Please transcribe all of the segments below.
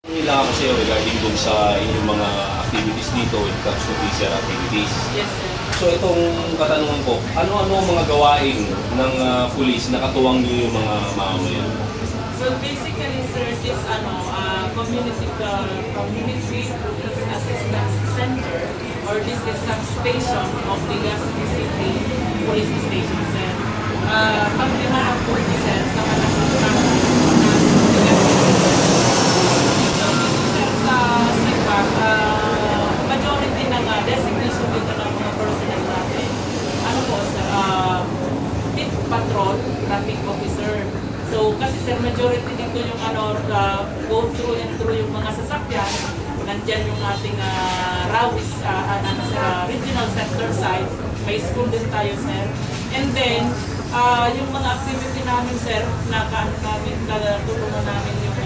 Nila ako sa'yo regarding dun sa inyong mga activities dito when it comes to PCR activities. Yes, sir. So itong katanungan ko, ano-ano ang mga gawain ng pulis na katuwang niyo yung mga mamamayan? So basically, sir, this community assistance center, or this is substation of the Legazpi City Police Station, sir. Pagdimaan po, sir, sa mga sasaktan sa SIPAC, majority ng designation dito ng mga personnel natin. Ano po, sir? Pit patrol, traffic officer. So, kasi sir, majority dito yung go through and through yung mga sasakyan. Nandyan yung ating RAWIS, regional center side. May school din tayo, sir. And then, yung mga activity namin, sir, tulungan namin yung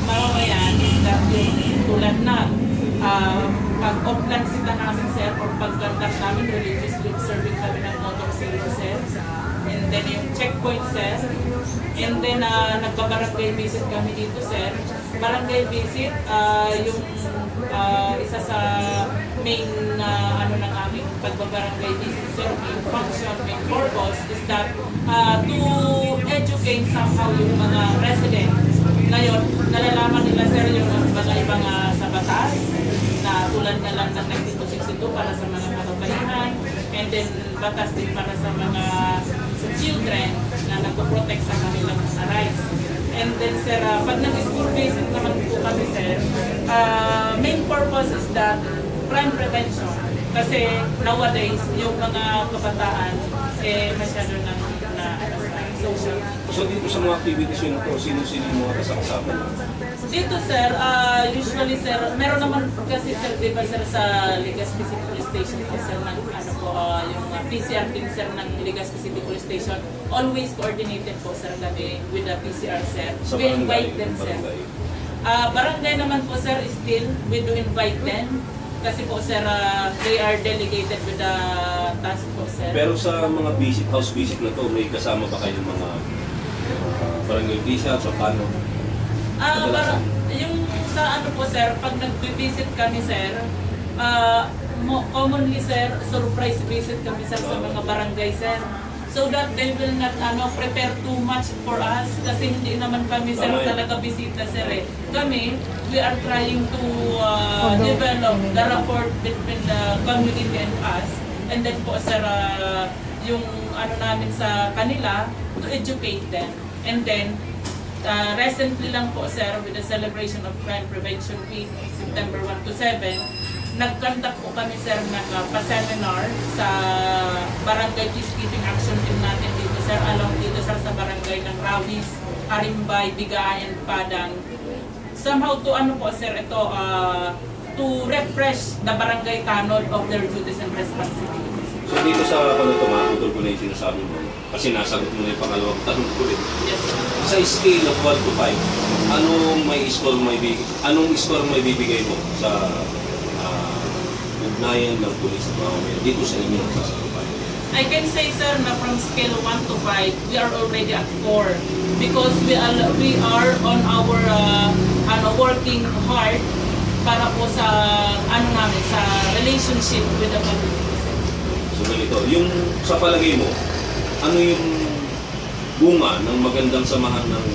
mamamayan is that yung tulad na pag-offline sita namin, sir, or pag-conduct namin religious group serving kami ng motor zero, sir. And then yung checkpoint, sir. And then nagpa-barangay visit kami dito, sir. Barangay visit, yung isa sa main ng aming pagbabarangay visit, sir, main function, main purpose is that to educate somehow yung mga resident. Ngayon, nalalaman nila, sir, yung mga ibang sa batas na tulad na lang ng 1962 para sa mga kababaihan, and then batas din para sa mga children na nagpo-protect sa kanilang mga rights. And then, sir, pag nag-school visit naman po kami, sir, main purpose is that crime prevention. Kasi nowadays, yung mga kabataan, masyado na social. So dito sa mga activities yun po, sino-sino yung mga kasama? Dito, sir, usually, sir, meron naman kasi, sir, di ba, sir, sa Legazpi City Police Station po, sir, yung PCR team, sir, ng Legazpi City Police Station, always coordinated po, sir, kami with the PCR, sir. Sa We invite them, sir. barangay? Barangay naman po, sir, still, we do invite them. Kasi po, sir, they are delegated with the task force, sir. Pero sa mga house visit na to, may kasama ba kayong mga barangay visit o paano? Yung sa po, sir, pag nag-visit kami, sir, commonly, sir, surprise visit kami, sir, sa mga barangay, sir. So that they will not prepare too much for us kasi hindi naman kami, sir, talaga bisita, sir. Kami, we are trying to develop the rapport between the community and us. And then po, sir, yung namin sa kanila, to educate them. And then, recently lang po, sir, with the celebration of Crime Prevention Week, September 1 to 7, nag-conduct po kami, sir, pa-seminar sa Barangay Peacekeeping Action Team natin dito, sir, along dito, sir, sa barangay ng Rawis, Arimbay, Bigayan, Padang. Somehow to, po, sir, ito, to refresh the barangay tanod of their duties and responsibilities. So dito sa putol ko na yung sinasabi mo, kasi nasagot mo na yung pangalawang tanong ko rin. Yes, sir. Sa scale of 1 to 5, anong score may bibigay mo sa ugnayan ng pulis at mamamayan dito sa inyo sa sasalupayan? I can say, sir, na from scale 1 to 5, we are already at 4 because we are on our working hard para po sa namin sa relationship with the community. So ganito, yung sa palagay mo, ano yung bunga ng magandang samahan ng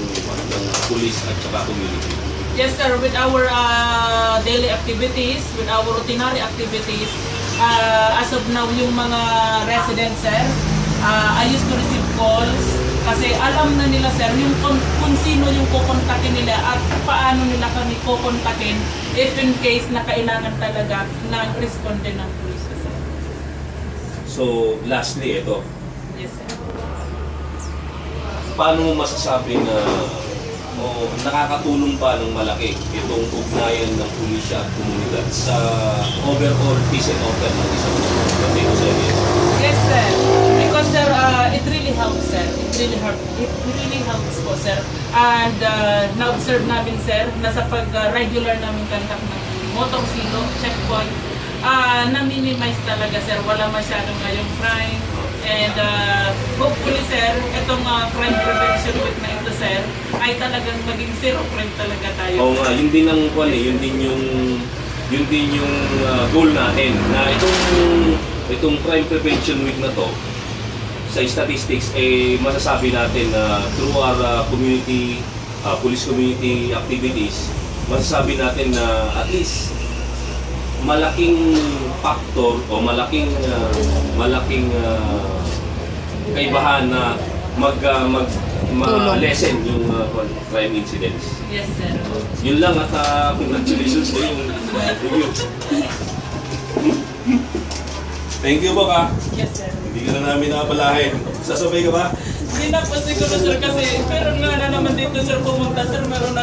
pulis at saka community? Yes, sir. With our daily activities, with our routinary activities, as of now, yung mga residents, sir, I used to receive calls kasi alam na nila, sir, yung kung sino yung kukontakin nila at paano nila kami kukontakin if in case na kailangan talaga na responde ng police, sir. So, lastly, ito. Yes, sir. Paano mo masasabi na nakakatulong pa ng malaki itong ugnayan ng pulisya at komunidad sa overall peace and order ng isang dito sa area? Yes, sir. Because, sir, it really helps, sir. It really helps po, sir. And na-observe namin, sir, na sa pag-regular namin contact ng motor zero, checkpoint, na-minimize talaga, sir. Wala masyadong ngayong crime. And hopefully sir, itong crime prevention week na ito sir, ay talagang maging zero crime talaga tayo. Oo nga, yun din ang kwan eh, yun din yung goal natin na itong crime prevention week na to sa statistics eh masasabi natin na through our community police community activities, masasabi natin na at least malaking factor o malaking kaibahan na lessen yung crime incidents. Yes sir. Yun lang at congratulations sa yung review. Thank you, Bok, ah. Yes sir. Hindi ka na namin nakapalahin. Sasabay ka ba? Hindi na po siguro sir kasi pero nga na naman dito sir pumunta sir, meron na